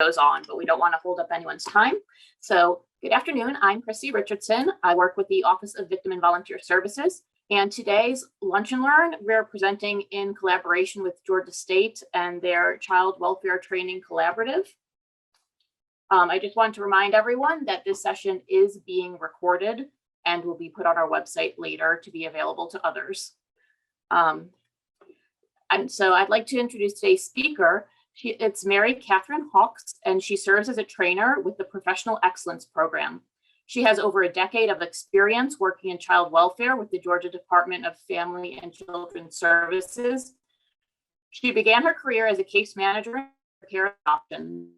goes on, but we don't want to hold up anyone's time. So good afternoon, I'm Chrissy Richardson. I work with the Office of Victim and Volunteer Services. And today's Lunch and Learn, we're presenting in collaboration with Georgia State and their Child Welfare Training Collaborative. I just want to remind everyone that this session is being recorded and will be put on our website later to be available to others. And so I'd like to introduce today's speaker. It's Mary Catherine Hawks, and she serves as a trainer with the Professional Excellence Program. She has over a decade of experience working in child welfare with the Georgia Department of Family and Children's Services. She began her career as a case manager in care adoption,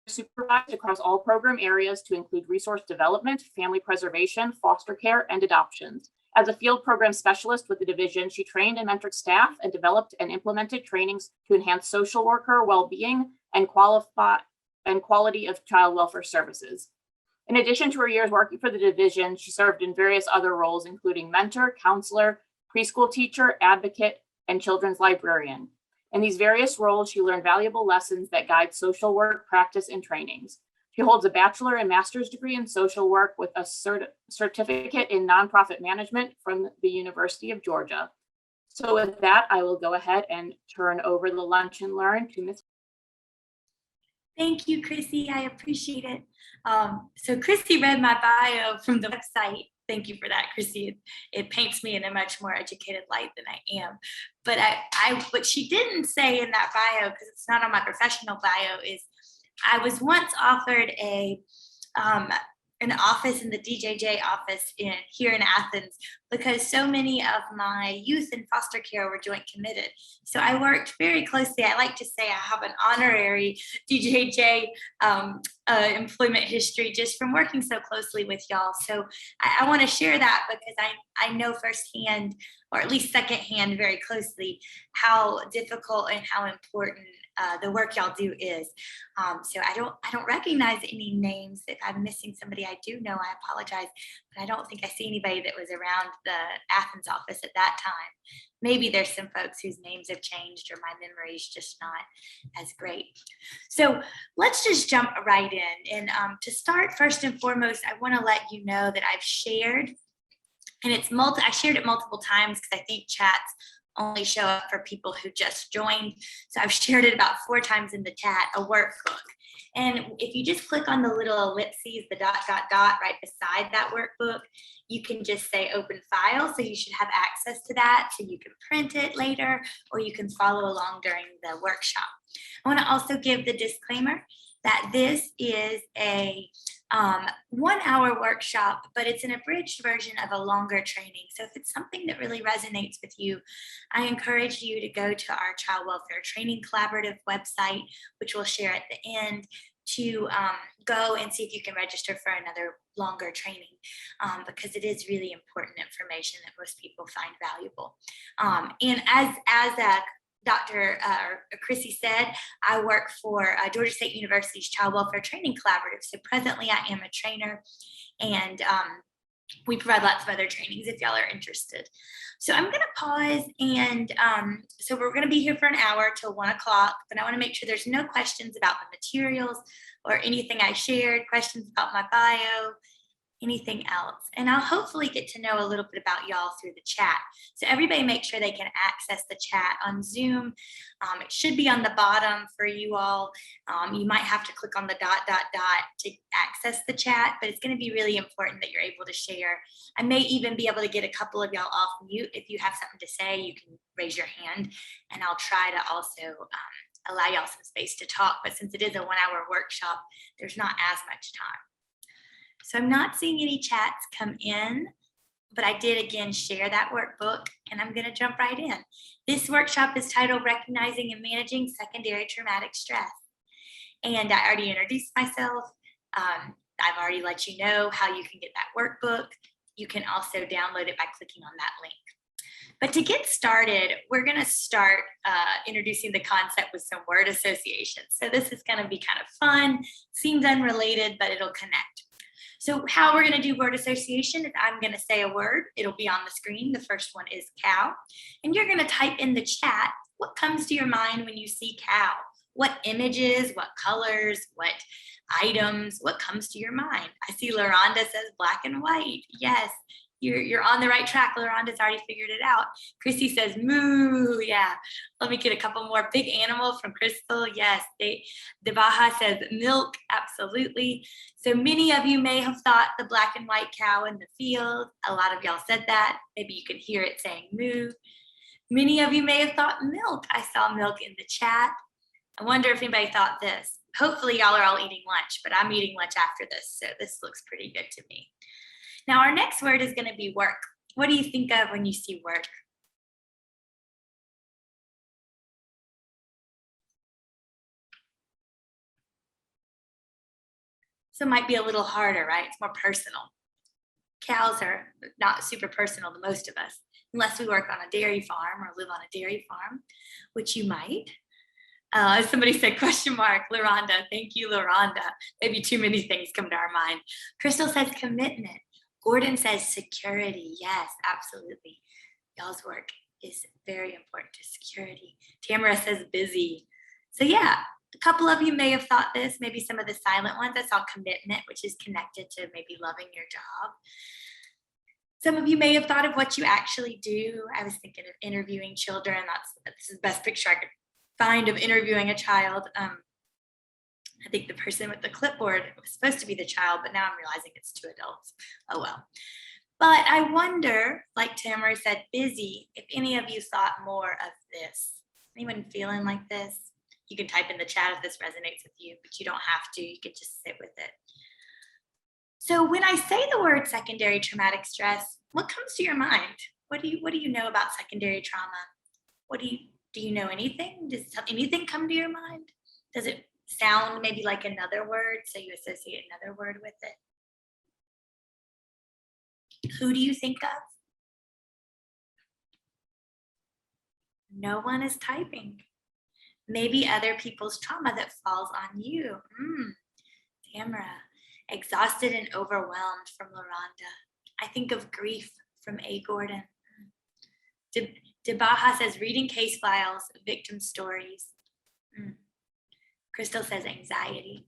supervised across all program areas to include resource development, family preservation, foster care, and adoptions. As a field program specialist with the division, she trained and mentored staff and developed and implemented trainings to enhance social worker well-being and quality of child welfare services. In addition to her years working for the division, she served in various other roles, including mentor, counselor, preschool teacher, advocate, and children's librarian. In these various roles, she learned valuable lessons that guide social work practice and trainings. She holds a bachelor and master's degree in social work with a certificate in nonprofit management from the University of Georgia. So with that, I will go ahead and turn over the Lunch and Learn to Ms. Thank you, Chrissy. I appreciate it. So Chrissy read my bio from the website. Thank you for that, Chrissy. It paints me in a much more educated light than I am. But what she didn't say in that bio, because it's not on my professional bio, is I was once offered an office in the DJJ office here in Athens because so many of my youth in foster care were joint committed. So I worked very closely. I like to say I have an honorary DJJ employment history just from working so closely with y'all. So I want to share that because I know firsthand, or at least secondhand very closely, how difficult and how important the work y'all do is. So I don't recognize any names. If I'm missing somebody I do know, I apologize, but I don't think I see anybody that was around the Athens office at that time. Maybe there's some folks whose names have changed or my memory is just not as great. So let's just jump right in. And to start, first and foremost, I want to let you know that I've shared, and I shared it multiple times because I think chats only show up for people who just joined. So I've shared it about 4 times in the chat, a workbook. And if you just click on the little ellipses, the ... right beside that workbook, you can just say open file. So you should have access to that so you can print it later, or you can follow along during the workshop. I want to also give the disclaimer that this is a 1-hour workshop, but it's an abridged version of a longer training. So if it's something that really resonates with you, I encourage you to go to our Child Welfare Training Collaborative website, which we'll share at the end, to go and see if you can register for another longer training because it is really important information that most people find valuable. And as Dr. Chrissy said, I work for Georgia State University's Child Welfare Training Collaborative. So presently I am a trainer, and we provide lots of other trainings if y'all are interested. So I'm gonna pause, and so we're gonna be here for an hour till 1 o'clock, but I wanna make sure there's no questions about the materials or anything I shared, questions about my bio, anything else. And I'll hopefully get to know a little bit about y'all through the chat. So everybody make sure they can access the chat on Zoom. It should be on the bottom for you all. You might have to click on the ... to access the chat, but it's going to be really important that you're able to share. I may even be able to get a couple of y'all off mute. If you have something to say, you can raise your hand, and I'll try to also allow y'all some space to talk. But since it is a 1-hour workshop, there's not as much time. So I'm not seeing any chats come in, but I did again share that workbook, and I'm going to jump right in. This workshop is titled Recognizing and Managing Secondary Traumatic Stress. And I already introduced myself. I've already let you know how you can get that workbook. You can also download it by clicking on that link. But to get started, we're going to start introducing the concept with some word associations. So this is going to be kind of fun, seems unrelated, but it'll connect. So how we're going to do word association is I'm going to say a word. It'll be on the screen. The first one is cow. And you're going to type in the chat what comes to your mind when you see cow. What images, what colors, what items, what comes to your mind? I see LaRonda says black and white. Yes, you're on the right track. LaRonda's already figured it out. Chrissy says moo. Yeah. Let me get a couple more. Big animal from Crystal. Yes. Debaha says milk. Absolutely. So many of you may have thought the black and white cow in the field. A lot of y'all said that. Maybe you can hear it saying moo. Many of you may have thought milk. I saw milk in the chat. I wonder if anybody thought this. Hopefully y'all are all eating lunch, but I'm eating lunch after this. So this looks pretty good to me. Now our next word is going to be work. What do you think of when you see work? So it might be a little harder, right? It's more personal. Cows are not super personal to most of us, unless we work on a dairy farm or live on a dairy farm, which you might. Somebody said question mark, LaRonda. Thank you, LaRonda. Maybe too many things come to our mind. Crystal says commitment. Gordon says security. Yes, absolutely. Y'all's work is very important to security. Tamara says busy. So yeah, a couple of you may have thought this, maybe some of the silent ones. I saw commitment, which is connected to maybe loving your job. Some of you may have thought of what you actually do. I was thinking of interviewing children. This is the best picture I could find of interviewing a child. I think the person with the clipboard was supposed to be the child, but now I'm realizing it's two adults. Oh well. But I wonder, like Tamara said, busy, if any of you thought more of this. Anyone feeling like this? You can type in the chat if this resonates with you, but you don't have to. You could just sit with it. So when I say the word secondary traumatic stress, what comes to your mind? What do you know about secondary trauma? Do you know anything? Does anything come to your mind? Does it sound maybe like another word, so you associate another word with it? Who do you think of? No one is typing. Maybe other people's trauma that falls on you. Tamara, exhausted and overwhelmed from LaRonda. I think of grief from A. Gordon. Debaha says reading case files, victim stories. Crystal says anxiety.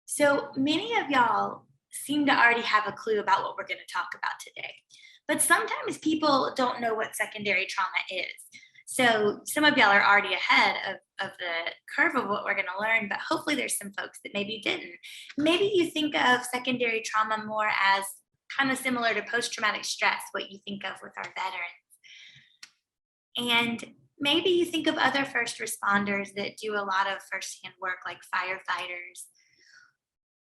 So many of y'all seem to already have a clue about what we're going to talk about today. But sometimes people don't know what secondary trauma is. So some of y'all are already ahead of the curve of what we're going to learn, but hopefully there's some folks that maybe didn't. Maybe you think of secondary trauma more as kind of similar to post-traumatic stress, what you think of with our veterans. And maybe you think of other first responders that do a lot of firsthand work like firefighters.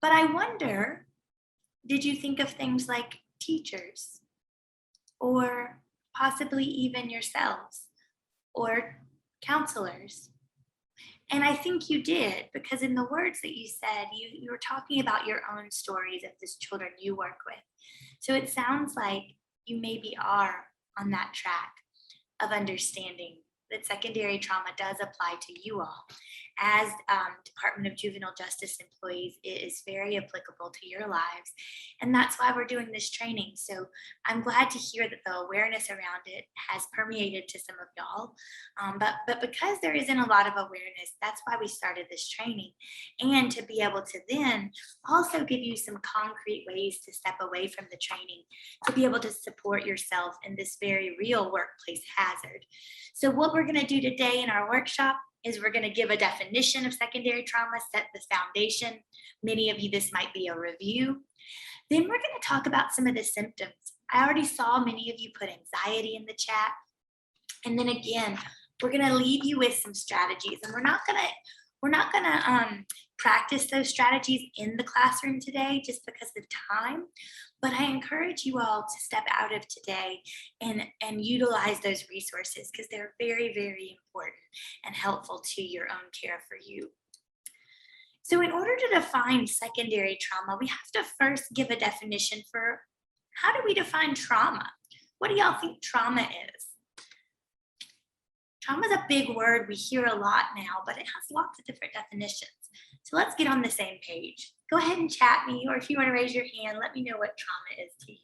But I wonder, did you think of things like teachers or possibly even yourselves or counselors? And I think you did, because in the words that you said, you were talking about your own stories of these children you work with. So it sounds like you maybe are on that track of understanding that secondary trauma does apply to you all. As Department of Juvenile Justice employees, it is very applicable to your lives. And that's why we're doing this training. So I'm glad to hear that the awareness around it has permeated to some of y'all. But because there isn't a lot of awareness, that's why we started this training. And to be able to then also give you some concrete ways to step away from the training, to be able to support yourself in this very real workplace hazard. So what we're going to do today in our workshop is we're going to give a definition of secondary trauma, set the foundation. Many of you, this might be a review. Then we're going to talk about some of the symptoms. I already saw many of you put anxiety in the chat. And then again, we're going to leave you with some strategies, and we're not going to practice those strategies in the classroom today just because of time. But I encourage you all to step out of today and utilize those resources, because they're very, very important and helpful to your own care for you. So in order to define secondary trauma, we have to first give a definition for how do we define trauma? What do y'all think trauma is? Trauma is a big word we hear a lot now, but it has lots of different definitions. So let's get on the same page. Go ahead and chat me, or if you want to raise your hand, let me know what trauma is to you.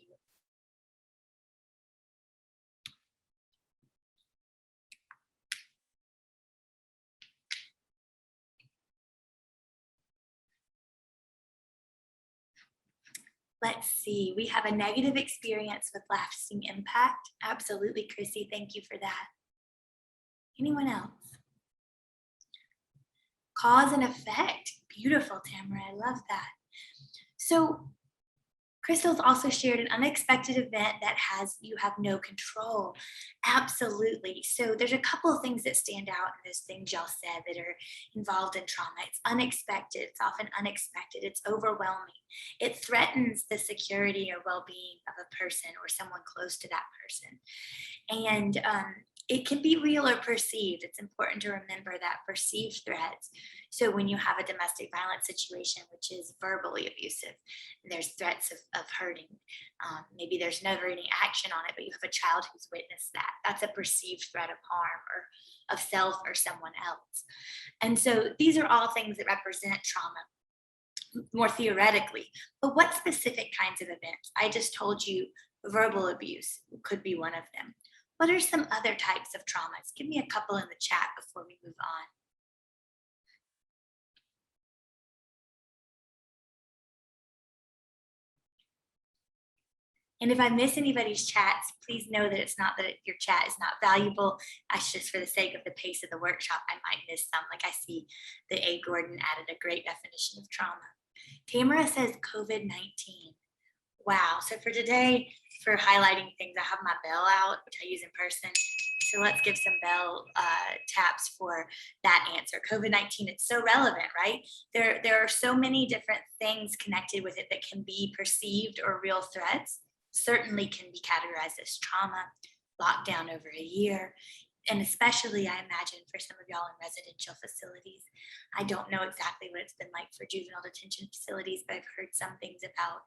Let's see, we have a negative experience with lasting impact. Absolutely, Chrissy, thank you for that. Anyone else? Cause and effect. Beautiful, Tamara, I love that. So Crystal's also shared an unexpected event that you have no control. Absolutely. So there's a couple of things that stand out in those things y'all said that are involved in trauma. It's unexpected. It's often unexpected. It's overwhelming. It threatens the security or well-being of a person or someone close to that person. And it can be real or perceived. It's important to remember that perceived threats. So when you have a domestic violence situation, which is verbally abusive, there's threats of hurting. Maybe there's never any action on it, but you have a child who's witnessed that. That's a perceived threat of harm or of self or someone else. And so these are all things that represent trauma more theoretically. But what specific kinds of events? I just told you verbal abuse could be one of them. What are some other types of traumas? Give me a couple in the chat before we move on. And if I miss anybody's chats, please know that it's not that your chat is not valuable. That's just for the sake of the pace of the workshop. I might miss some. Like I see that A. Gordon added a great definition of trauma. Tamara says COVID-19. Wow. So for today, for highlighting things, I have my bell out, which I use in person. So let's give some bell taps for that answer. COVID-19, it's so relevant, right? There are so many different things connected with it that can be perceived or real threats, certainly can be categorized as trauma, lockdown over a year. And especially, I imagine, for some of y'all in residential facilities. I don't know exactly what it's been like for juvenile detention facilities, but I've heard some things about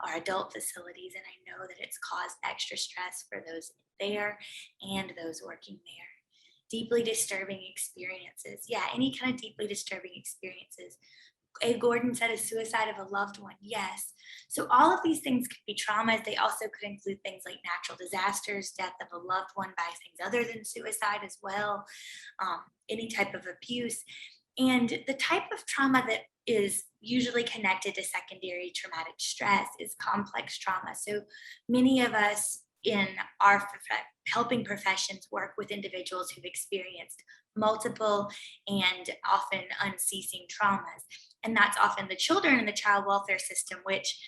our adult facilities, and I know that it's caused extra stress for those there and those working there. Deeply disturbing experiences. Yeah, any kind of deeply disturbing experiences. A. Gordon said a suicide of a loved one. Yes. So all of these things could be traumas. They also could include things like natural disasters, death of a loved one by things other than suicide as well, any type of abuse. And the type of trauma that is usually connected to secondary traumatic stress is complex trauma. So many of us in our helping professions work with individuals who've experienced multiple and often unceasing traumas. And that's often the children in the child welfare system, which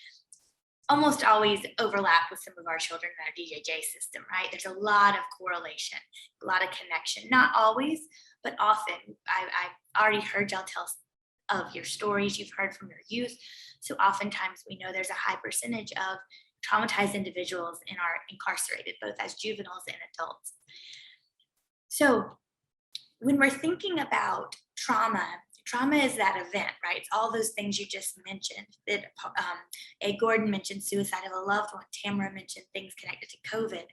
almost always overlap with some of our children in our DJJ system, right? There's a lot of correlation, a lot of connection, not always, but often. I've already heard y'all tell of your stories you've heard from your youth. So oftentimes we know there's a high percentage of traumatized individuals in our incarcerated, both as juveniles and adults. So when we're thinking about trauma is that event, right? It's all those things you just mentioned. That A. Gordon mentioned suicide of a loved one. Tamara mentioned things connected to COVID.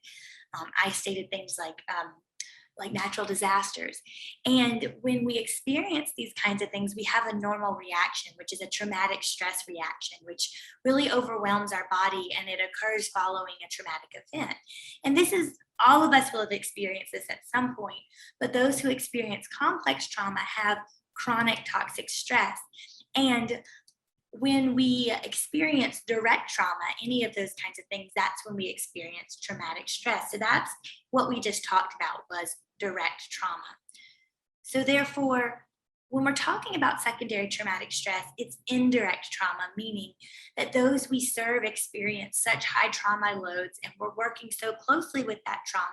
I stated things like natural disasters. And when we experience these kinds of things, we have a normal reaction, which is a traumatic stress reaction, which really overwhelms our body, and it occurs following a traumatic event. And this is, all of us will have experienced this at some point, but those who experience complex trauma have chronic toxic stress. And when we experience direct trauma, any of those kinds of things, that's when we experience traumatic stress. So that's what we just talked about, was direct trauma. So therefore, when we're talking about secondary traumatic stress, it's indirect trauma, meaning that those we serve experience such high trauma loads, and we're working so closely with that trauma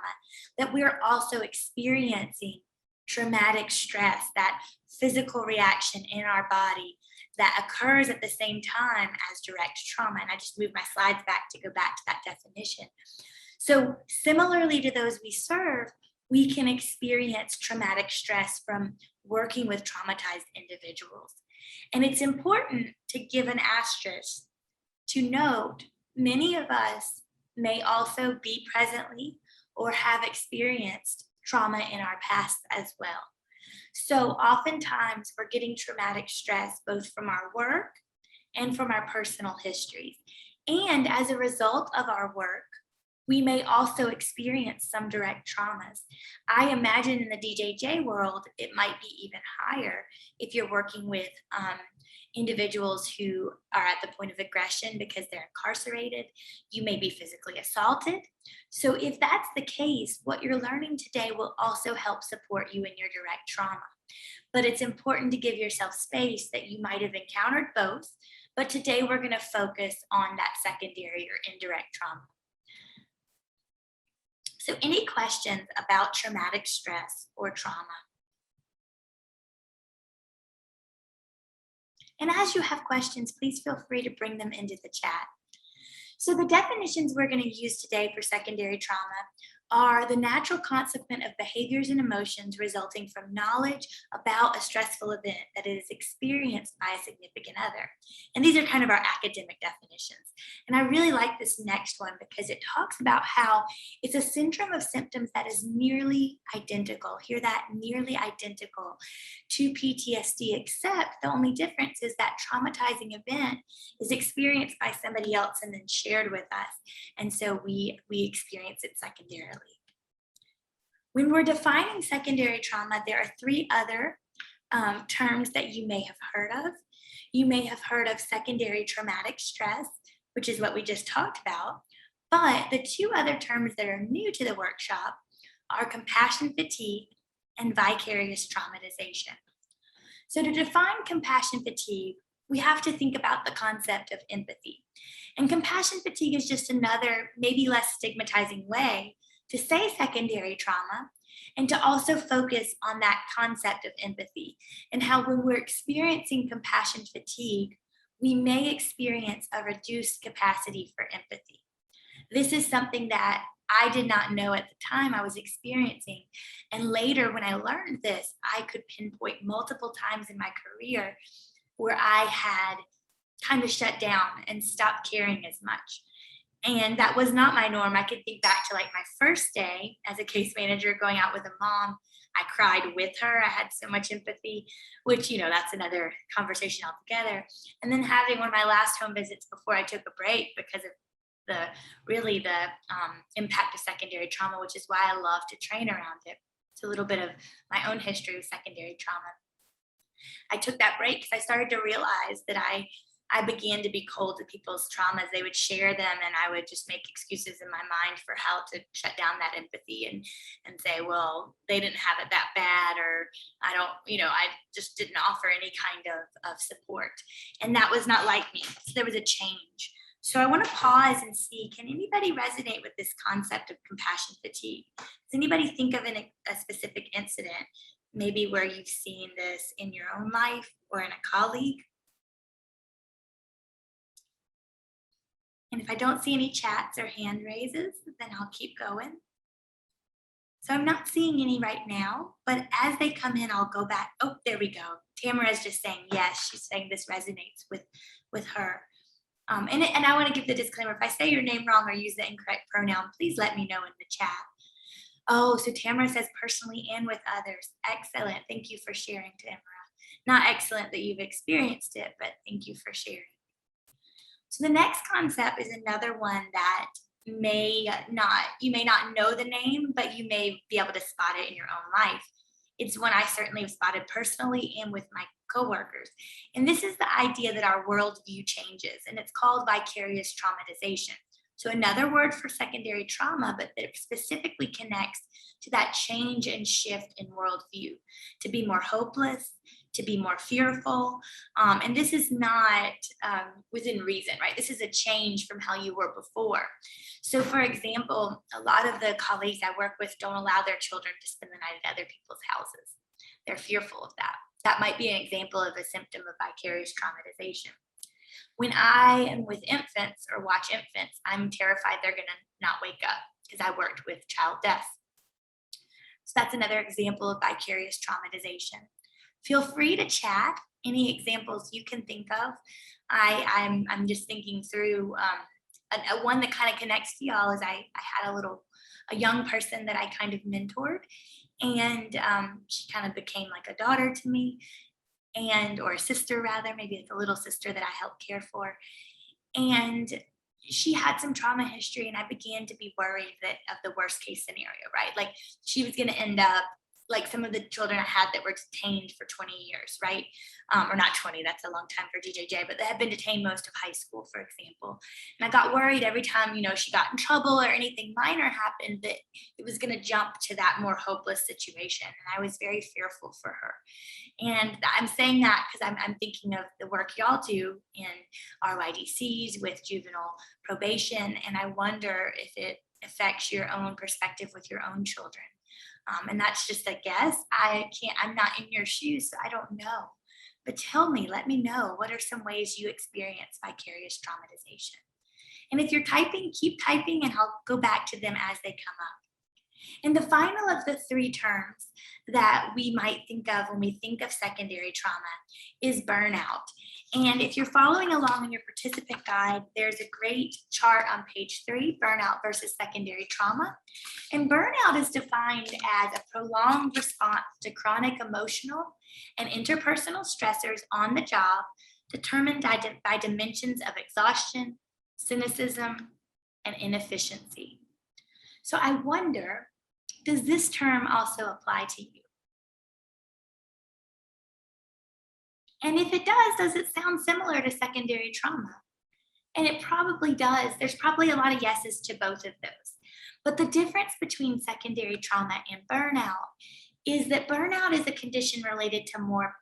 that we're also experiencing traumatic stress, that physical reaction in our body that occurs at the same time as direct trauma. And I just moved my slides back to go back to that definition. So similarly to those we serve, we can experience traumatic stress from working with traumatized individuals. And it's important to give an asterisk to note many of us may also be presently or have experienced trauma in our past as well. So oftentimes we're getting traumatic stress both from our work and from our personal histories. And as a result of our work, We may also experience some direct traumas. I imagine in the DJJ world, it might be even higher if you're working with individuals who are at the point of aggression because they're incarcerated. You may be physically assaulted. So if that's the case, what you're learning today will also help support you in your direct trauma. But it's important to give yourself space that you might have encountered both. But today we're going to focus on that secondary or indirect trauma. So any questions about traumatic stress or trauma? And as you have questions, please feel free to bring them into the chat. So the definitions we're going to use today for secondary trauma are the natural consequence of behaviors and emotions resulting from knowledge about a stressful event that is experienced by a significant other. And these are kind of our academic definitions. And I really like this next one because it talks about how it's a syndrome of symptoms that is nearly identical. Hear that? Nearly identical to PTSD, except the only difference is that traumatizing event is experienced by somebody else and then shared with us. And so we experience it secondarily. When we're defining secondary trauma, there are three other terms that you may have heard of. You may have heard of secondary traumatic stress, which is what we just talked about. But the two other terms that are new to the workshop are compassion fatigue and vicarious traumatization. So to define compassion fatigue, we have to think about the concept of empathy. And compassion fatigue is just another, maybe less stigmatizing way to say secondary trauma, and to also focus on that concept of empathy and how when we're experiencing compassion fatigue, we may experience a reduced capacity for empathy. This is something that I did not know at the time I was experiencing. And later when I learned this, I could pinpoint multiple times in my career where I had kind of shut down and stopped caring as much. And that was not my norm. I could think back to like my first day as a case manager going out with a mom. I cried with her. I had so much empathy, which, that's another conversation altogether. And then having one of my last home visits before I took a break because of the impact of secondary trauma, which is why I love to train around it. It's a little bit of my own history with secondary trauma. I took that break because I started to realize that I began to be cold to people's traumas. They would share them and I would just make excuses in my mind for how to shut down that empathy and say, well, they didn't have it that bad, or I just didn't offer any kind of support. And that was not like me. So there was a change. So I want to pause and see, can anybody resonate with this concept of compassion fatigue? Does anybody think of a specific incident, maybe where you've seen this in your own life or in a colleague? And if I don't see any chats or hand raises, then I'll keep going. So I'm not seeing any right now, but as they come in, I'll go back. Oh, there we go. Tamara is just saying yes. She's saying this resonates with her. And I want to give the disclaimer, if I say your name wrong or use the incorrect pronoun, please let me know in the chat. Oh, so Tamara says personally and with others. Excellent. Thank you for sharing, Tamara. Not excellent that you've experienced it, but thank you for sharing. So the next concept is another one that you may not know the name, but you may be able to spot it in your own life. It's one I certainly have spotted personally and with my coworkers. And this is the idea that our worldview changes, and it's called vicarious traumatization. So another word for secondary trauma, but that specifically connects to that change and shift in worldview, to be more hopeless, to be more fearful. And this is not within reason, right? This is a change from how you were before. So for example, a lot of the colleagues I work with don't allow their children to spend the night at other people's houses. They're fearful of that. That might be an example of a symptom of vicarious traumatization. When I am with infants or watch infants, I'm terrified they're gonna not wake up because I worked with child death. So that's another example of vicarious traumatization. Feel free to chat any examples you can think of. I'm just thinking through one that kind of connects to y'all is I had a young person that I kind of mentored, and she kind of became like a daughter to me, or a sister rather, maybe it's a little sister that I helped care for. And she had some trauma history, and I began to be worried that of the worst case scenario, right? Like she was going to end up like some of the children I had that were detained for 20 years, right? Or not 20, that's a long time for DJJ, but they had been detained most of high school, for example. And I got worried every time, you know, she got in trouble or anything minor happened, that it was going to jump to that more hopeless situation. And I was very fearful for her. And I'm saying that because I'm thinking of the work y'all do in RYDCs with juvenile probation. And I wonder if it affects your own perspective with your own children. And that's just a guess. I'm not in your shoes, so I don't know. But tell me, let me know, what are some ways you experience vicarious traumatization? And if you're typing, keep typing, and I'll go back to them as they come up. And the final of the three terms that we might think of when we think of secondary trauma is burnout. And if you're following along in your participant guide, there's a great chart on page 3, burnout versus secondary trauma. And burnout is defined as a prolonged response to chronic emotional and interpersonal stressors on the job, determined by dimensions of exhaustion, cynicism, and inefficiency. So I wonder, does this term also apply to you? And if it does it sound similar to secondary trauma? And it probably does. There's probably a lot of yeses to both of those. But the difference between secondary trauma and burnout is that burnout is a condition related to more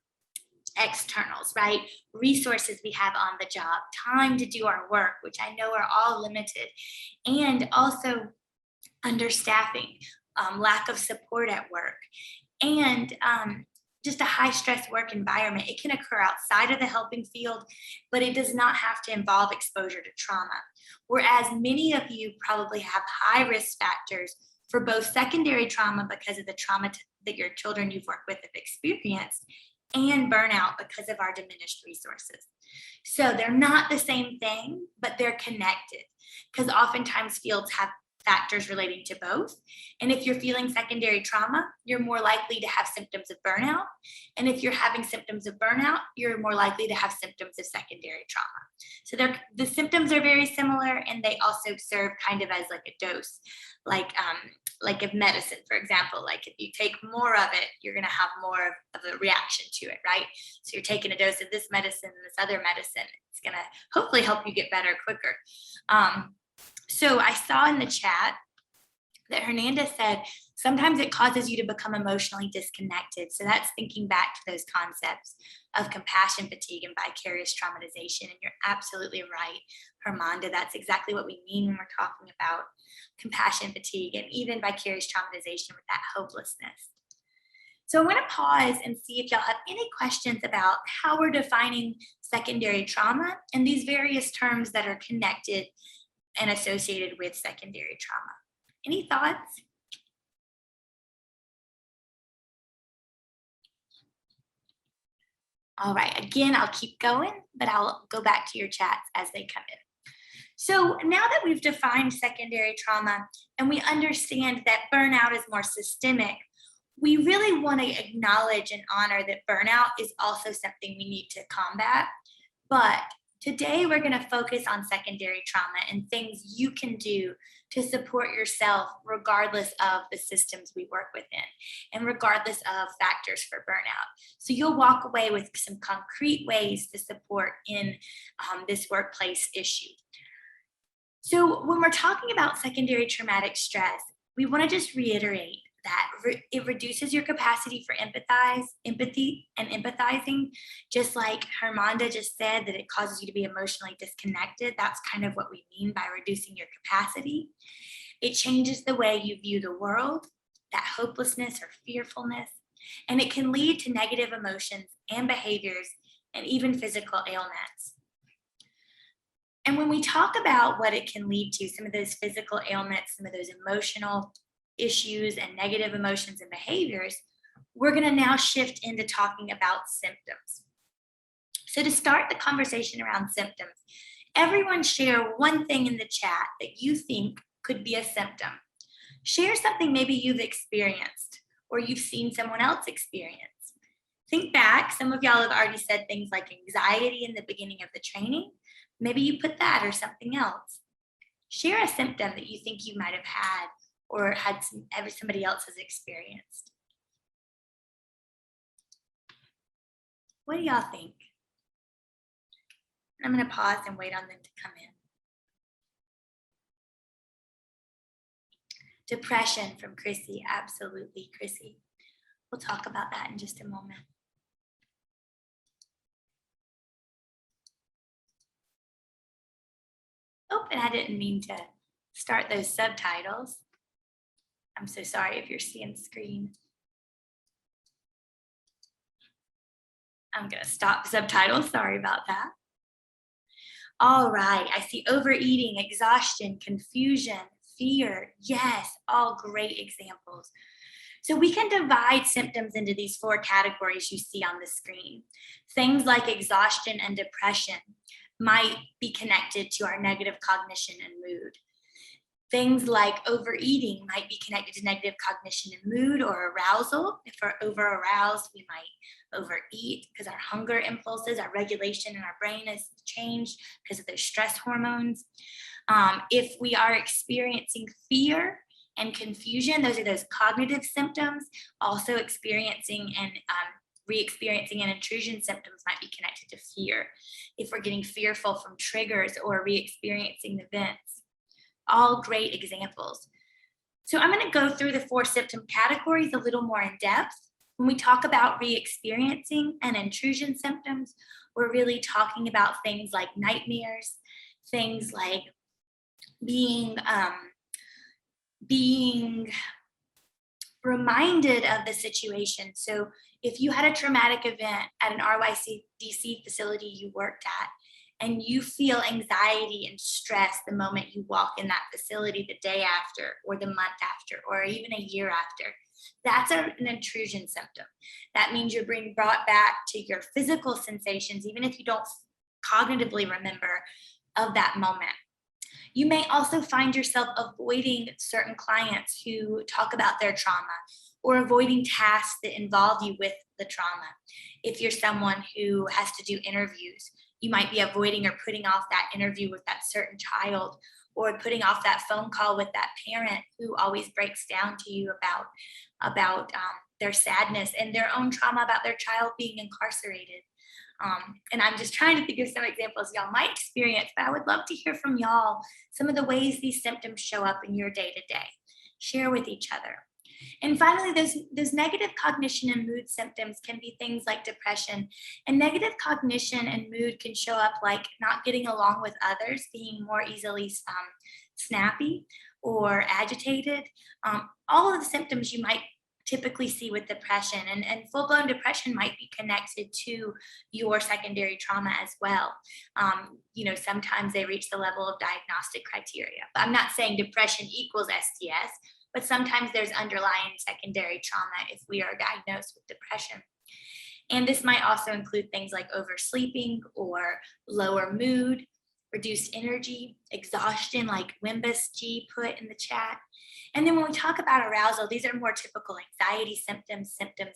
externals, right? Resources we have on the job, time to do our work, which I know are all limited, and also understaffing, lack of support at work, and just a high stress work environment. It can occur outside of the helping field, but it does not have to involve exposure to trauma. Whereas many of you probably have high risk factors for both secondary trauma because of the trauma that your children you've worked with have experienced, and burnout because of our diminished resources. So they're not the same thing, but they're connected, because oftentimes fields have factors relating to both. And if you're feeling secondary trauma, you're more likely to have symptoms of burnout. And if you're having symptoms of burnout, you're more likely to have symptoms of secondary trauma. So the symptoms are very similar, and they also serve kind of as like a dose, like of medicine, for example. Like if you take more of it, you're going to have more of a reaction to it, right? So you're taking a dose of this medicine and this other medicine. It's going to hopefully help you get better quicker. So I saw in the chat that Hernanda said, sometimes it causes you to become emotionally disconnected. So that's thinking back to those concepts of compassion fatigue and vicarious traumatization. And you're absolutely right, Hermanda. That's exactly what we mean when we're talking about compassion fatigue and even vicarious traumatization with that hopelessness. So I want to pause and see if y'all have any questions about how we're defining secondary trauma and these various terms that are connected and associated with secondary trauma. Any thoughts? All right, again, I'll keep going, but I'll go back to your chats as they come in. So now that we've defined secondary trauma and we understand that burnout is more systemic, we really want to acknowledge and honor that burnout is also something we need to combat. But today, we're going to focus on secondary trauma and things you can do to support yourself regardless of the systems we work within and regardless of factors for burnout. So you'll walk away with some concrete ways to support in this workplace issue. So when we're talking about secondary traumatic stress, we want to just reiterate that it reduces your capacity for empathy and empathizing, just like Hermanda just said, that it causes you to be emotionally disconnected. That's kind of what we mean by reducing your capacity. It changes the way you view the world, that hopelessness or fearfulness, and it can lead to negative emotions and behaviors and even physical ailments. And when we talk about what it can lead to, some of those physical ailments, some of those emotional issues and negative emotions and behaviors, we're going to now shift into talking about symptoms. So to start the conversation around symptoms, everyone share one thing in the chat that you think could be a symptom. Share something maybe you've experienced or you've seen someone else experience. Think back, some of y'all have already said things like anxiety in the beginning of the training. Maybe you put that or something else. Share a symptom that you think you might have had or had somebody else has experienced. What do y'all think? I'm going to pause and wait on them to come in. Depression from Chrissy, absolutely, Chrissy. We'll talk about that in just a moment. Oh, and I didn't mean to start those subtitles. I'm so sorry if you're seeing the screen. I'm going to stop subtitles. Sorry about that. All right. I see overeating, exhaustion, confusion, fear. Yes, all great examples. So we can divide symptoms into these 4 categories you see on the screen. Things like exhaustion and depression might be connected to our negative cognition and mood. Things like overeating might be connected to negative cognition and mood or arousal. If we're over-aroused, we might overeat because our hunger impulses, our regulation in our brain has changed because of those stress hormones. If we are experiencing fear and confusion, those are those cognitive symptoms. Also experiencing and re-experiencing and intrusion symptoms might be connected to fear. If we're getting fearful from triggers or re-experiencing events. All great examples. So I'm going to go through the 4 symptom categories a little more in depth. When we talk about re-experiencing and intrusion symptoms, we're really talking about things like nightmares, things like being reminded of the situation. So if you had a traumatic event at an RYCDC facility you worked at, and you feel anxiety and stress the moment you walk in that facility the day after, or the month after, or even a year after, that's an intrusion symptom. That means you're being brought back to your physical sensations, even if you don't cognitively remember of that moment. You may also find yourself avoiding certain clients who talk about their trauma, or avoiding tasks that involve you with the trauma. If you're someone who has to do interviews, you might be avoiding or putting off that interview with that certain child, or putting off that phone call with that parent who always breaks down to you about their sadness and their own trauma about their child being incarcerated. And I'm just trying to think of some examples y'all might experience, but I would love to hear from y'all some of the ways these symptoms show up in your day-to-day. Share with each other. And finally, those negative cognition and mood symptoms can be things like depression. And negative cognition and mood can show up like not getting along with others, being more easily snappy or agitated. All of the symptoms you might typically see with depression, and full-blown depression might be connected to your secondary trauma as well. Sometimes they reach the level of diagnostic criteria. But I'm not saying depression equals STS, but sometimes there's underlying secondary trauma if we are diagnosed with depression. And this might also include things like oversleeping or lower mood, reduced energy, exhaustion, like Wimbus G put in the chat. And then when we talk about arousal, these are more typical anxiety symptoms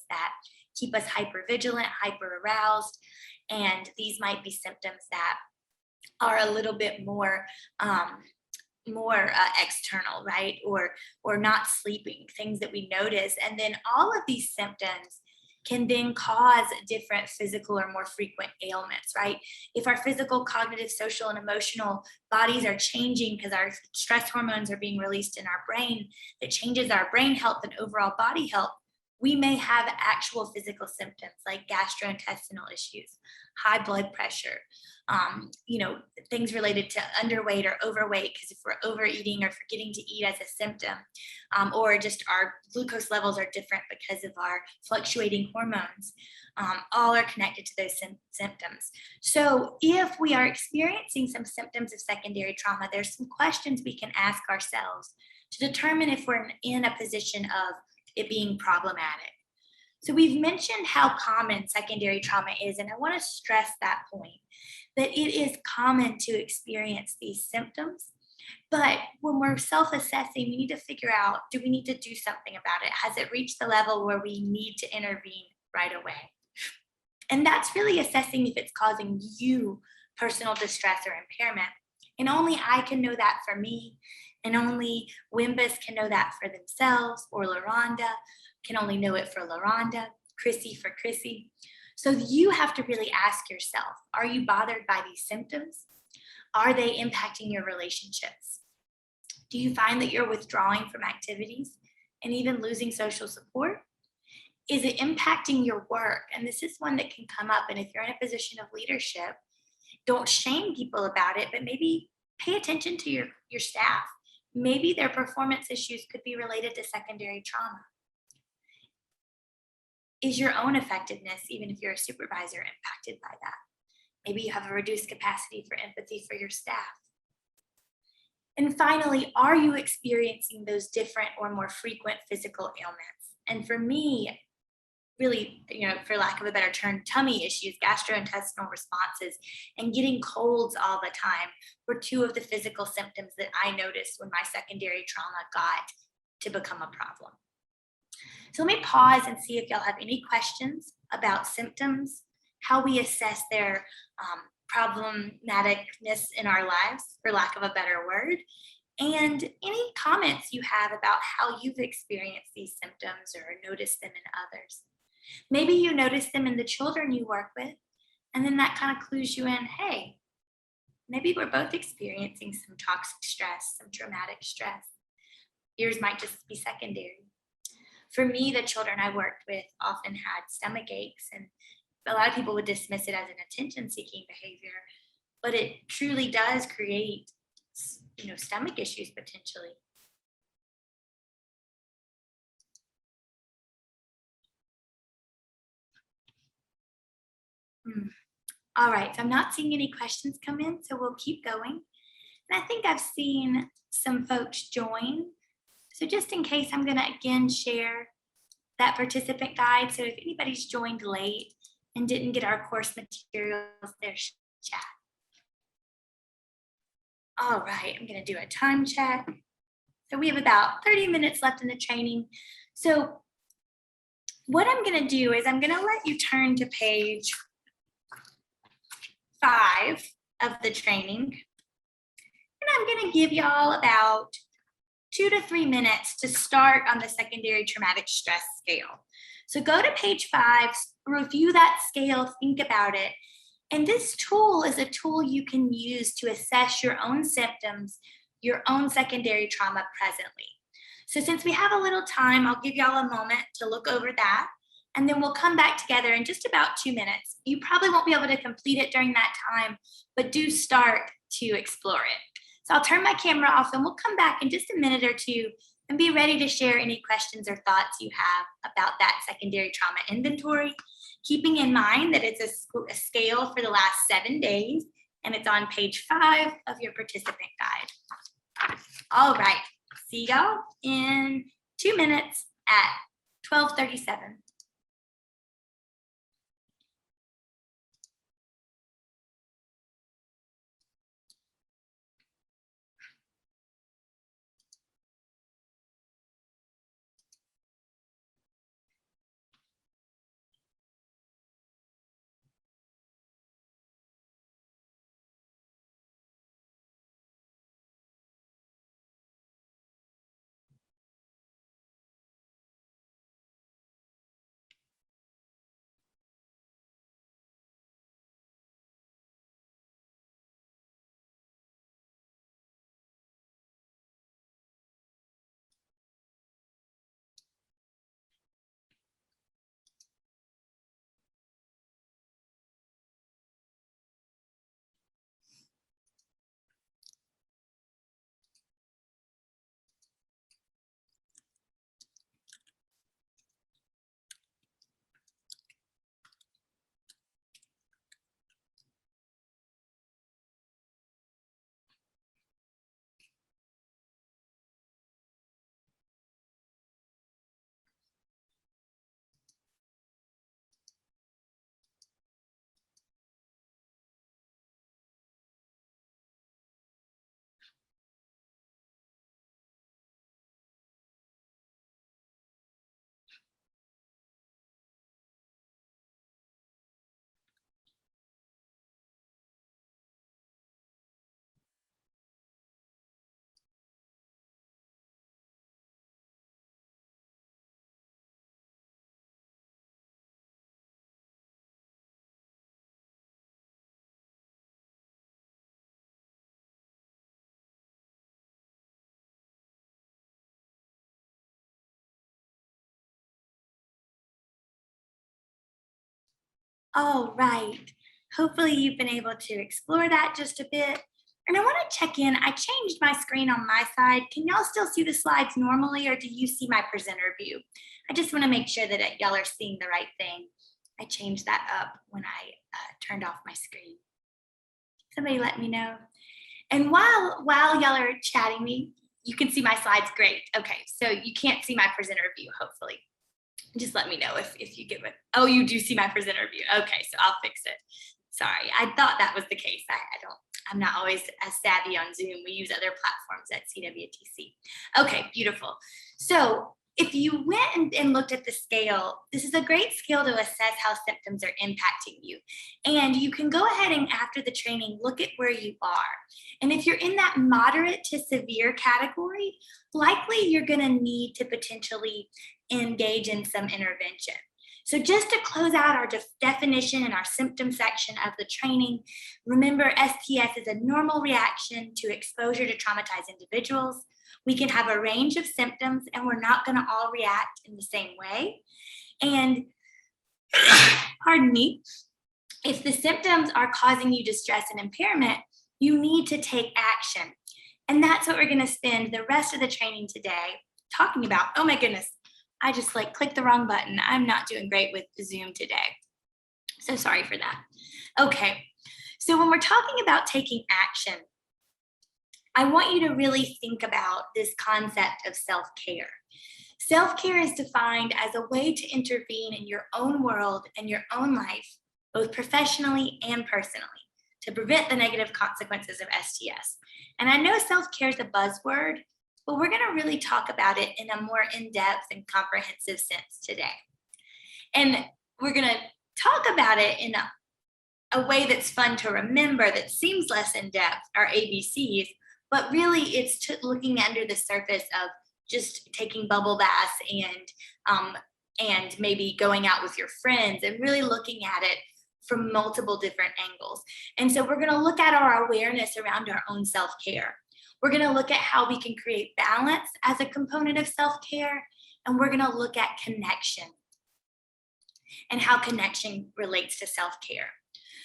that keep us hypervigilant, hyper-aroused. And these might be symptoms that are a little bit more external, right? Or not sleeping, things that we notice. And then all of these symptoms can then cause different physical or more frequent ailments, right? If our physical, cognitive, social, and emotional bodies are changing because our stress hormones are being released in our brain, that changes our brain health and overall body health, we may have actual physical symptoms like gastrointestinal issues, high blood pressure, things related to underweight or overweight, because if we're overeating or forgetting to eat as a symptom, or just our glucose levels are different because of our fluctuating hormones, all are connected to those symptoms. So if we are experiencing some symptoms of secondary trauma, there's some questions we can ask ourselves to determine if we're in a position of it being problematic. So we've mentioned how common secondary trauma is, and I want to stress that point, that it is common to experience these symptoms. But when we're self-assessing, we need to figure out, do we need to do something about it? Has it reached the level where we need to intervene right away? And that's really assessing if it's causing you personal distress or impairment. And only I can know that for me. And only Wimbus can know that for themselves, or LaRonda can only know it for LaRonda, Chrissy for Chrissy. So you have to really ask yourself, are you bothered by these symptoms? Are they impacting your relationships? Do you find that you're withdrawing from activities and even losing social support? Is it impacting your work? And this is one that can come up. And if you're in a position of leadership, don't shame people about it, but maybe pay attention to your staff. Maybe their performance issues could be related to secondary trauma. Is your own effectiveness, even if you're a supervisor, impacted by that? Maybe you have a reduced capacity for empathy for your staff. And finally, are you experiencing those different or more frequent physical ailments? And for me, really, for lack of a better term, tummy issues, gastrointestinal responses, and getting colds all the time were two of the physical symptoms that I noticed when my secondary trauma got to become a problem. So let me pause and see if y'all have any questions about symptoms, how we assess their problematicness in our lives, for lack of a better word, and any comments you have about how you've experienced these symptoms or noticed them in others. Maybe you notice them in the children you work with, and then that kind of clues you in, hey, maybe we're both experiencing some toxic stress, some traumatic stress. Yours might just be secondary. For me, the children I worked with often had stomach aches, and a lot of people would dismiss it as an attention-seeking behavior, but it truly does create, stomach issues potentially. All right, so I'm not seeing any questions come in, so we'll keep going. And I think I've seen some folks join. So just in case, I'm gonna again share that participant guide. So if anybody's joined late and didn't get our course materials, there's chat. All right, I'm gonna do a time check. So we have about 30 minutes left in the training. So what I'm gonna do is I'm gonna let you turn to page 5 of the training. And I'm gonna give y'all about 2 to 3 minutes to start on the secondary traumatic stress scale. So go to page 5, review that scale, think about it. And this tool is a tool you can use to assess your own symptoms, your own secondary trauma presently. So since we have a little time, I'll give y'all a moment to look over that, and then we'll come back together in just about 2 minutes. You probably won't be able to complete it during that time, but do start to explore it. So I'll turn my camera off and we'll come back in just a minute or two and be ready to share any questions or thoughts you have about that secondary trauma inventory, keeping in mind that it's a scale for the last 7 days, and it's on page 5 of your participant guide. All right, see y'all in 2 minutes at 12:37. All right. Hopefully you've been able to explore that just a bit. And I want to check in. I changed my screen on my side. Can y'all still see the slides normally, or do you see my presenter view? I just want to make sure that y'all are seeing the right thing. I changed that up when I turned off my screen. Somebody let me know. And while y'all are chatting me, you can see my slides great. Okay, so you can't see my presenter view, hopefully. Just let me know if you give it. Oh, you do see my presenter view. Okay, so I'll fix it. Sorry, I thought that was the case. I'm not always as savvy on Zoom. We use other platforms at CWTC. Okay, beautiful. So if you went and looked at the scale, this is a great scale to assess how symptoms are impacting you. And you can go ahead and after the training, look at where you are. And if you're in that moderate to severe category, likely you're gonna need to potentially engage in some intervention. So just to close out our definition and our symptom section of the training, remember STS is a normal reaction to exposure to traumatized individuals. We can have a range of symptoms and we're not gonna all react in the same way. And pardon me, if the symptoms are causing you distress and impairment, you need to take action. And that's what we're gonna spend the rest of the training today talking about. Oh my goodness, I just clicked the wrong button. I'm not doing great with Zoom today. So sorry for that. Okay, so when we're talking about taking action, I want you to really think about this concept of self-care. Self-care is defined as a way to intervene in your own world and your own life, both professionally and personally, to prevent the negative consequences of STS. And I know self-care is a buzzword, but we're going to really talk about it in a more in-depth and comprehensive sense today. And we're going to talk about it in a way that's fun to remember, that seems less in-depth, our ABCs, but really it's looking under the surface of just taking bubble baths and maybe going out with your friends and really looking at it from multiple different angles. And so we're going to look at our awareness around our own self-care. We're going to look at how we can create balance as a component of self-care, and we're going to look at connection and how connection relates to self-care.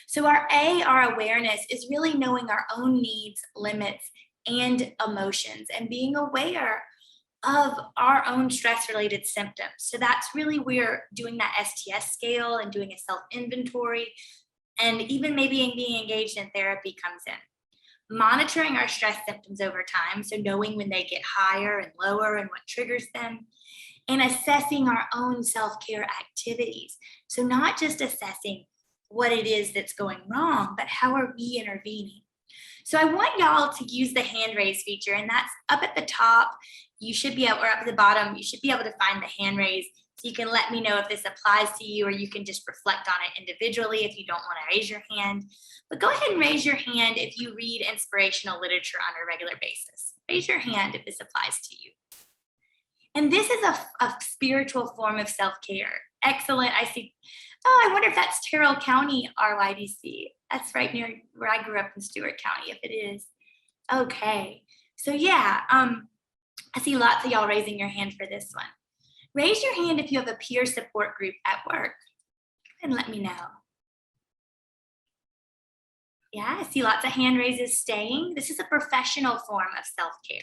So our awareness, is really knowing our own needs, limits, and emotions, and being aware of our own stress-related symptoms. So that's really where doing that STS scale and doing a self-inventory, and even maybe being engaged in therapy comes in. Monitoring our stress symptoms over time, so knowing when they get higher and lower and what triggers them, and assessing our own self-care activities. So not just assessing what it is that's going wrong, but how are we intervening? So I want y'all to use the hand raise feature, and that's up at the top. You should be able, or up at the bottom, you should be able to find the hand raise. So you can let me know if this applies to you, or you can just reflect on it individually if you don't want to raise your hand. But go ahead and raise your hand if you read inspirational literature on a regular basis. Raise your hand if this applies to you. And this is a spiritual form of self-care. Excellent. I see. Oh, I wonder if that's Terrell County RYDC. That's right near where I grew up in Stewart County, if it is. Okay. So yeah, I see lots of y'all raising your hand for this one. Raise your hand if you have a peer support group at work, and let me know. Yeah, I see lots of hand raises staying. This is a professional form of self-care.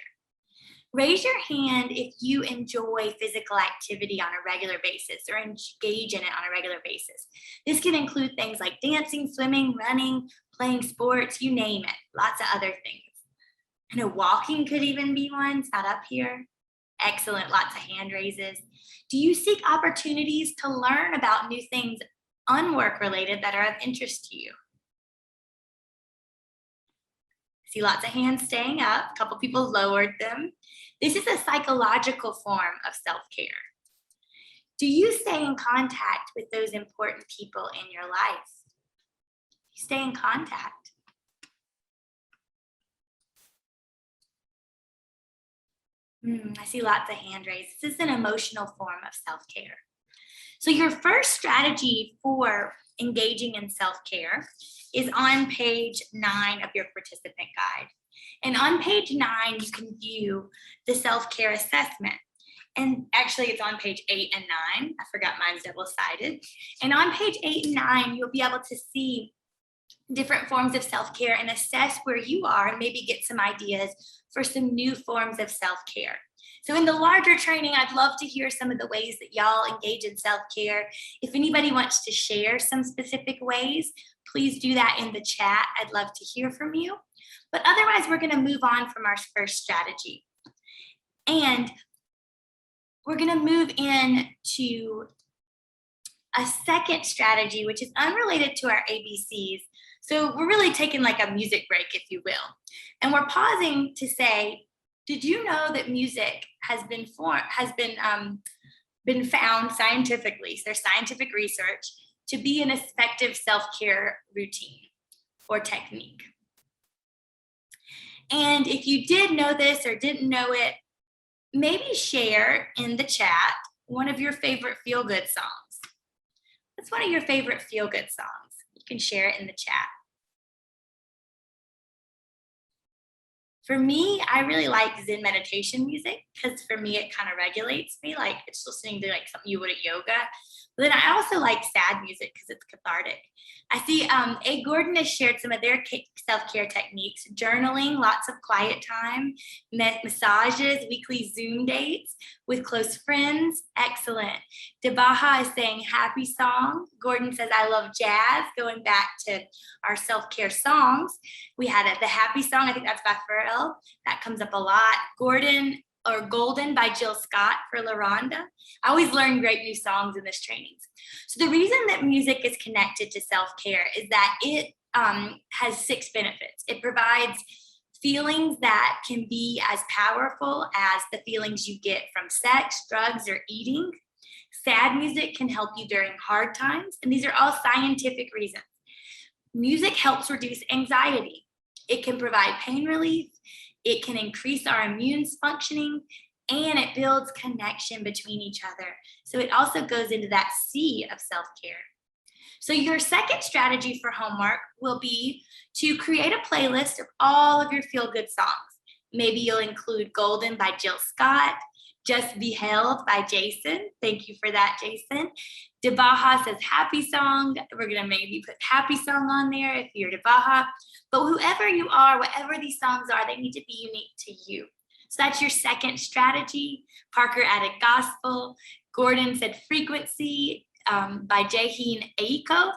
Raise your hand if you enjoy physical activity on a regular basis or engage in it on a regular basis. This can include things like dancing, swimming, running, playing sports, you name it, lots of other things. I know walking could even be one, it's not up here. Excellent, lots of hand raises. Do you seek opportunities to learn about new things unwork related that are of interest to you? See lots of hands staying up, a couple people lowered them. This is a psychological form of self-care. Do you stay in contact with those important people in your life? You stay in contact. I see lots of hand raised. This is an emotional form of self-care. So your first strategy for engaging in self-care is on page 9 of your participant guide. And on page 9, you can view the self-care assessment. And actually it's on page 8 and 9. I forgot mine's double-sided. And on page 8 and 9, you'll be able to see different forms of self-care and assess where you are and maybe get some ideas for some new forms of self-care. So in the larger training, I'd love to hear some of the ways that y'all engage in self-care. If anybody wants to share some specific ways, please do that in the chat. I'd love to hear from you. But otherwise, we're gonna move on from our first strategy. And we're gonna move into a second strategy, which is unrelated to our ABCs. So we're really taking like a music break, if you will. And we're pausing to say, did you know that music has been found scientifically, so there's scientific research, to be an effective self-care routine or technique? And if you did know this or didn't know it, maybe share in the chat one of your favorite feel-good songs. What's one of your favorite feel-good songs? You can share it in the chat. For me, I really like Zen meditation music because for me, it kind of regulates me. Like it's listening to like something you would at yoga. But then I also like sad music because it's cathartic. I see A. Gordon has shared some of their self-care techniques: journaling, lots of quiet time, massages, weekly Zoom dates with close friends. Excellent. Debaha is saying happy song. Gordon says, I love jazz, going back to our self-care songs. We had the happy song, I think that's by Pharrell. That comes up a lot. Golden by Jill Scott for LaRonda. I always learn great new songs in this training. So the reason that music is connected to self-care is that it has 6 benefits. It provides feelings that can be as powerful as the feelings you get from sex, drugs, or eating. Sad music can help you during hard times, and these are all scientific reasons. Music helps reduce anxiety. It can provide pain relief. It can increase our immune functioning, and it builds connection between each other. So it also goes into that C of self-care. So your second strategy for homework will be to create a playlist of all of your feel-good songs. Maybe you'll include Golden by Jill Scott, Just Be Held by Jason. Thank you for that, Jason. Debaha says happy song. We're gonna maybe put happy song on there if you're Debaha. But whoever you are, whatever these songs are, they need to be unique to you. So that's your second strategy. Parker added gospel. Gordon said frequency by Jaheen Aiko.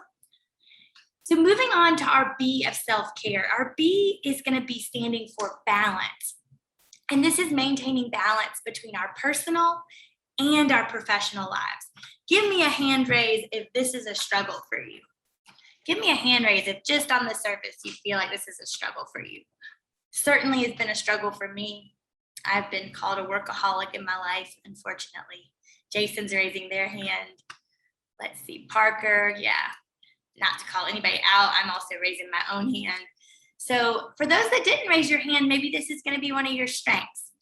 So moving on to our B of self-care. Our B is gonna be standing for balance. And this is maintaining balance between our personal and our professional lives. Give me a hand raise if this is a struggle for you. Give me a hand raise if just on the surface you feel like this is a struggle for you. Certainly has been a struggle for me. I've been called a workaholic in my life, unfortunately. Jason's raising their hand. Let's see, Parker, yeah. Not to call anybody out, I'm also raising my own hand. So for those that didn't raise your hand, maybe this is gonna be one of your strengths.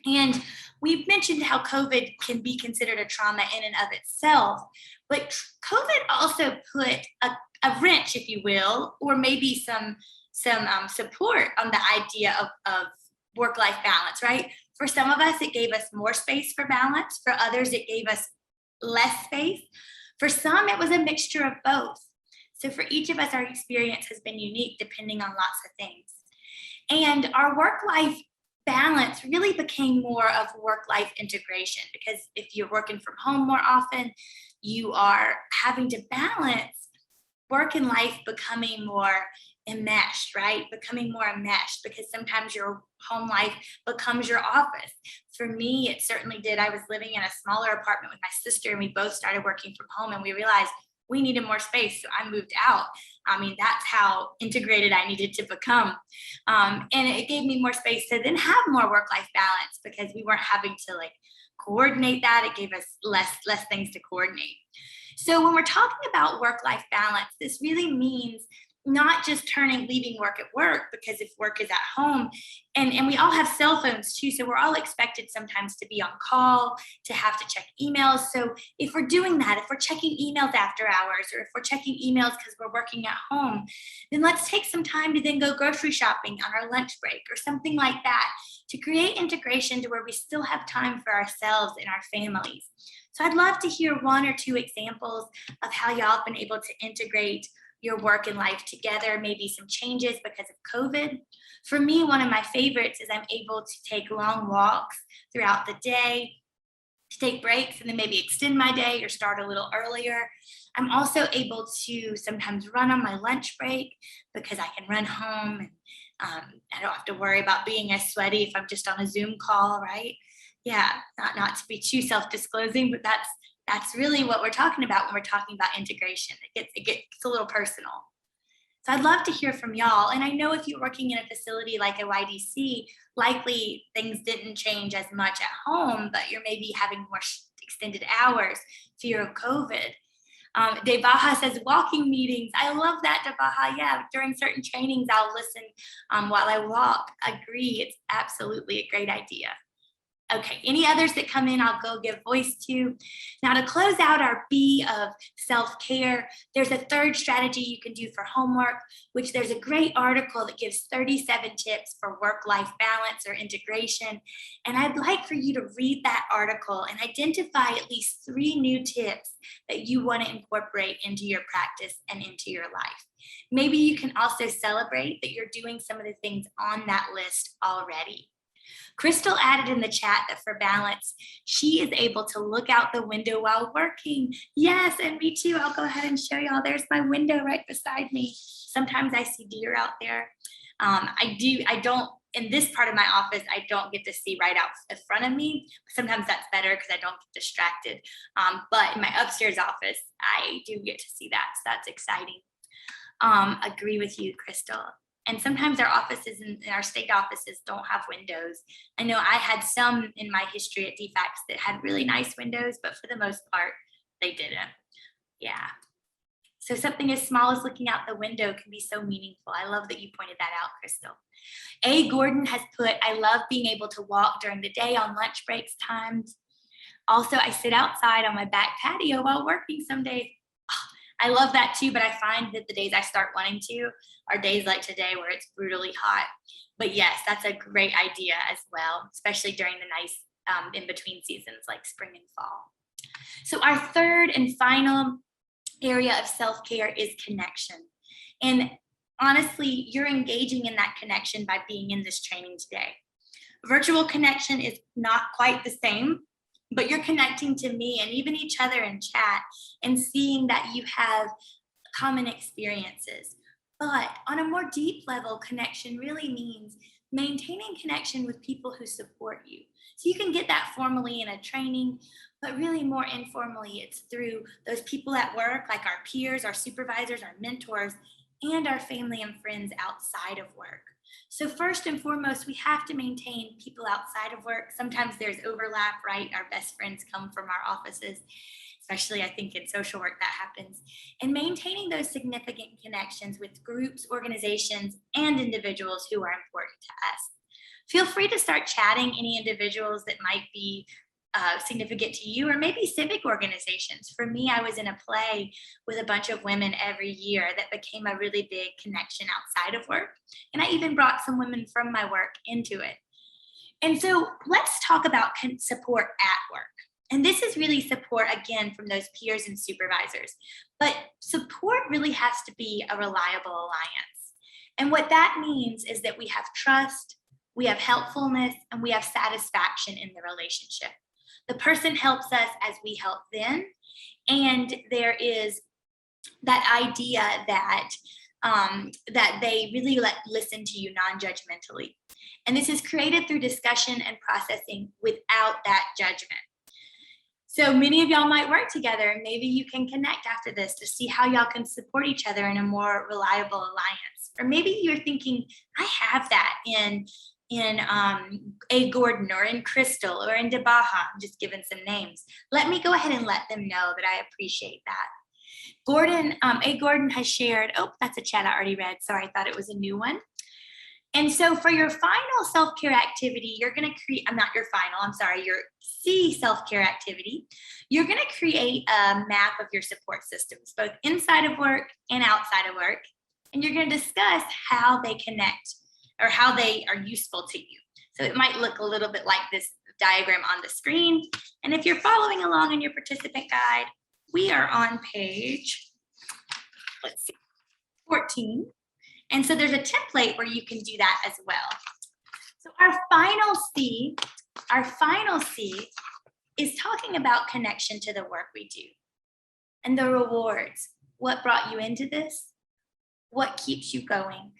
And we've mentioned how COVID can be considered a trauma in and of itself, but COVID also put a wrench, if you will, or maybe some support on the idea of work-life balance, right? For some of us, it gave us more space for balance. For others, it gave us less space. For some, it was a mixture of both. So for each of us, our experience has been unique depending on lots of things. And our work-life balance really became more of work-life integration, because if you're working from home more often, you are having to balance work and life becoming more enmeshed, right? Becoming more enmeshed, because sometimes your home life becomes your office. For me, it certainly did. I was living in a smaller apartment with my sister, and we both started working from home, and we realized we needed more space, so I moved out. I mean, that's how integrated I needed to become. And it gave me more space to then have more work-life balance, because we weren't having to like coordinate that. It gave us less things to coordinate. So when we're talking about work-life balance, this really means not just leaving work at work, because if work is at home, and we all have cell phones too, so we're all expected sometimes to be on call, to have to check emails. So if we're doing that, if we're checking emails after hours, or if we're checking emails because we're working at home, then let's take some time to then go grocery shopping on our lunch break or something like that, to create integration to where we still have time for ourselves and our families. So I'd love to hear 1 or 2 examples of how y'all have been able to integrate your work and life together, maybe some changes because of COVID. For me, one of my favorites is I'm able to take long walks throughout the day, to take breaks and then maybe extend my day or start a little earlier. I'm also able to sometimes run on my lunch break because I can run home, and I don't have to worry about being as sweaty if I'm just on a Zoom call, right? Yeah, not to be too self-disclosing, but that's really what we're talking about when we're talking about integration. It gets a little personal. So I'd love to hear from y'all. And I know if you're working in a facility like a YDC, likely things didn't change as much at home, but you're maybe having more extended hours, fear of COVID. Devaha says walking meetings. I love that, Devaha. Yeah, during certain trainings, I'll listen while I walk. Agree, it's absolutely a great idea. Okay, any others that come in, I'll go give voice to. Now, to close out our B of self-care, there's a 3rd strategy you can do for homework, which there's a great article that gives 37 tips for work-life balance or integration. And I'd like for you to read that article and identify at least 3 new tips that you want to incorporate into your practice and into your life. Maybe you can also celebrate that you're doing some of the things on that list already. Crystal added in the chat that for balance, she is able to look out the window while working. Yes, and me too. I'll go ahead and show y'all. There's my window right beside me. Sometimes I see deer out there. I don't, in this part of my office, I don't get to see right out in front of me. Sometimes that's better because I don't get distracted. But in my upstairs office, I do get to see that. So that's exciting. Agree with you, Crystal. And sometimes our offices and our state offices don't have windows. I know I had some in my history at DFACS that had really nice windows, but for the most part, they didn't. Yeah. So something as small as looking out the window can be so meaningful. I love that you pointed that out, Crystal. A. Gordon has put, I love being able to walk during the day on lunch breaks times. Also, I sit outside on my back patio while working some days. I love that too, but I find that the days I start wanting to are days like today where it's brutally hot. But yes, that's a great idea as well, especially during the nice in-between seasons like spring and fall. So our 3rd and final area of self-care is connection. And honestly, you're engaging in that connection by being in this training today. Virtual connection is not quite the same, but you're connecting to me and even each other in chat and seeing that you have common experiences. But on a more deep level, connection really means maintaining connection with people who support you. So you can get that formally in a training, but really more informally, it's through those people at work, like our peers, our supervisors, our mentors, and our family and friends outside of work. So first and foremost, we have to maintain people outside of work. Sometimes there's overlap, right? Our best friends come from our offices, especially I think in social work that happens. And maintaining those significant connections with groups, organizations, and individuals who are important to us. Feel free to start chatting any individuals that might be significant to you, or maybe civic organizations. For me, I was in a play with a bunch of women every year that became a really big connection outside of work. And I even brought some women from my work into it. And so let's talk about support at work. And this is really support, again, from those peers and supervisors. But support really has to be a reliable alliance. And what that means is that we have trust, we have helpfulness, and we have satisfaction in the relationship. The person helps us as we help them. And there is that idea that they really listen to you non-judgmentally. And this is created through discussion and processing without that judgment. So many of y'all might work together, and maybe you can connect after this to see how y'all can support each other in a more reliable alliance. Or maybe you're thinking, I have that in A. Gordon or in Crystal or in Debaha. I'm just giving some names. Let me go ahead and let them know that I appreciate that. Gordon has shared, oh, that's a chat I already read. Sorry, I thought it was a new one. And so for your final self-care activity, you're going to create, your C self-care activity, you're going to create a map of your support systems, both inside of work and outside of work. And you're going to discuss how they connect or how they are useful to you. So it might look a little bit like this diagram on the screen. And if you're following along in your participant guide, we are on page, 14. And so there's a template where you can do that as well. So our final C is talking about connection to the work we do and the rewards. What brought you into this? What keeps you going?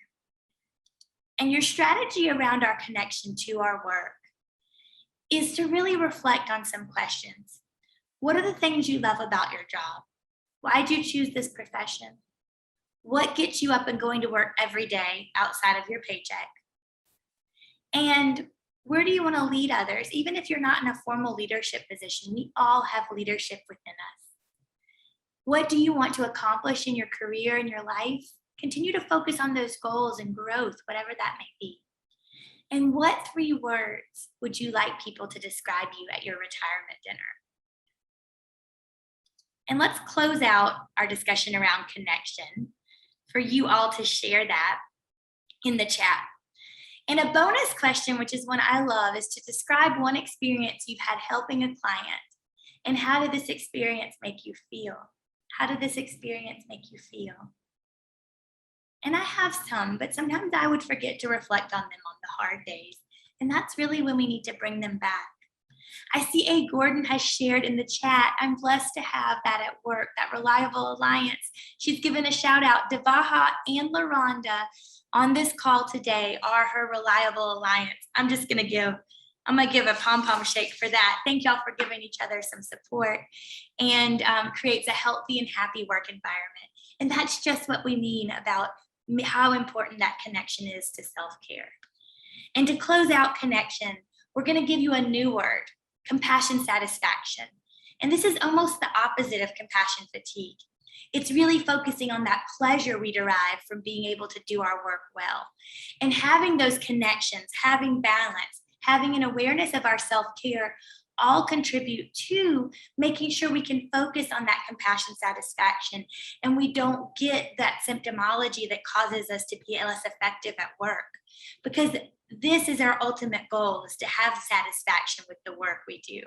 And your strategy around our connection to our work is to really reflect on some questions. What are the things you love about your job? Why'd you choose this profession? What gets you up and going to work every day outside of your paycheck? And where do you want to lead others? Even if you're not in a formal leadership position, we all have leadership within us. What do you want to accomplish in your career and your life? Continue to focus on those goals and growth, whatever that may be. And what 3 words would you like people to describe you at your retirement dinner? And let's close out our discussion around connection for you all to share that in the chat. And a bonus question, which is one I love, is to describe one experience you've had helping a client. And how did this experience make you feel? How did this experience make you feel? And I have some, but sometimes I would forget to reflect on them on the hard days. And that's really when we need to bring them back. I see A. Gordon has shared in the chat, I'm blessed to have that at work, that reliable alliance. She's given a shout out. Devaha and LaRonda on this call today are her reliable alliance. I'm going to give a pom-pom shake for that. Thank y'all for giving each other some support and creates a healthy and happy work environment. And that's just what we mean about how important that connection is to self-care. And to close out connection, we're going to give you a new word, compassion satisfaction. And this is almost the opposite of compassion fatigue. It's really focusing on that pleasure we derive from being able to do our work well. And having those connections, having balance, having an awareness of our self-care all contribute to making sure we can focus on that compassion satisfaction and we don't get that symptomology that causes us to be less effective at work. Because this is our ultimate goal, is to have satisfaction with the work we do.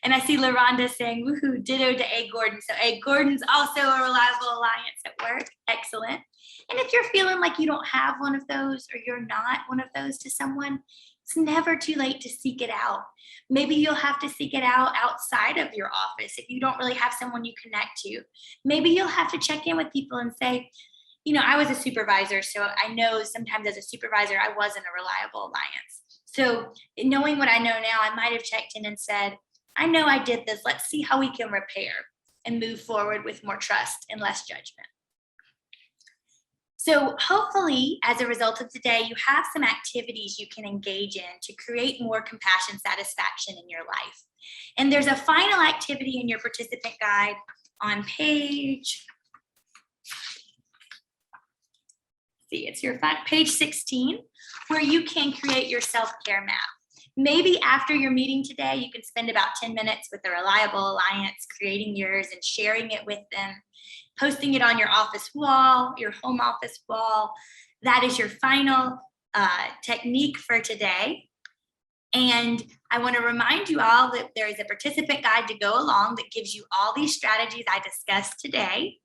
And I see LaRonda saying, woohoo, ditto to A. Gordon. So A. Gordon's also a reliable alliance at work. Excellent. And if you're feeling like you don't have one of those or you're not one of those to someone, it's never too late to seek it out. Maybe you'll have to seek it out outside of your office if you don't really have someone you connect to. Maybe you'll have to check in with people and say, I was a supervisor, so I know sometimes as a supervisor, I wasn't a reliable alliance. So knowing what I know now, I might have checked in and said, I know I did this. Let's see how we can repair and move forward with more trust and less judgment. So hopefully, as a result of today, you have some activities you can engage in to create more compassion satisfaction in your life. And there's a final activity in your participant guide on page, it's your page 16, where you can create your self-care map. Maybe after your meeting today, you can spend about 10 minutes with the Reliable Alliance, creating yours and sharing it with them, posting it on your office wall, your home office wall. That is your final technique for today. And I want to remind you all that there is a participant guide to go along that gives you all these strategies I discussed today.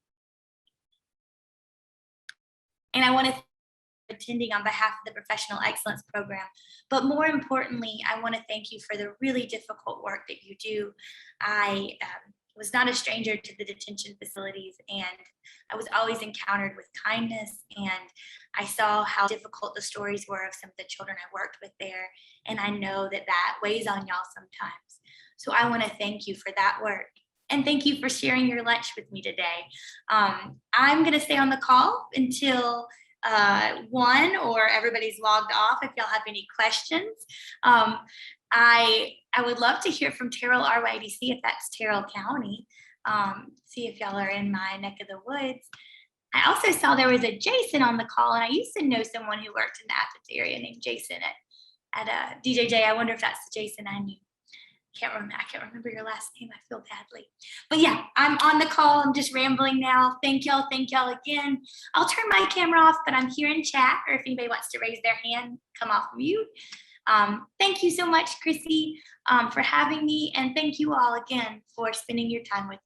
And I want to thank you for attending on behalf of the Professional Excellence Program. But more importantly, I want to thank you for the really difficult work that you do. I was not a stranger to the detention facilities, and I was always encountered with kindness, and I saw how difficult the stories were of some of the children I worked with there, and I know that that weighs on y'all sometimes. So I want to thank you for that work. And thank you for sharing your lunch with me today. I'm going to stay on the call until 1 or everybody's logged off if y'all have any questions. I would love to hear from Terrell, RYDC, if that's Terrell County. See if y'all are in my neck of the woods. I also saw there was a Jason on the call, and I used to know someone who worked in the Athens area named Jason at DJJ. I wonder if that's the Jason I knew. I can't remember your last name. I feel badly. But yeah, I'm on the call. I'm just rambling now. Thank y'all again. I'll turn my camera off, but I'm here in chat, or if anybody wants to raise their hand, come off mute. Thank you so much, Chrissy, for having me. And thank you all again for spending your time with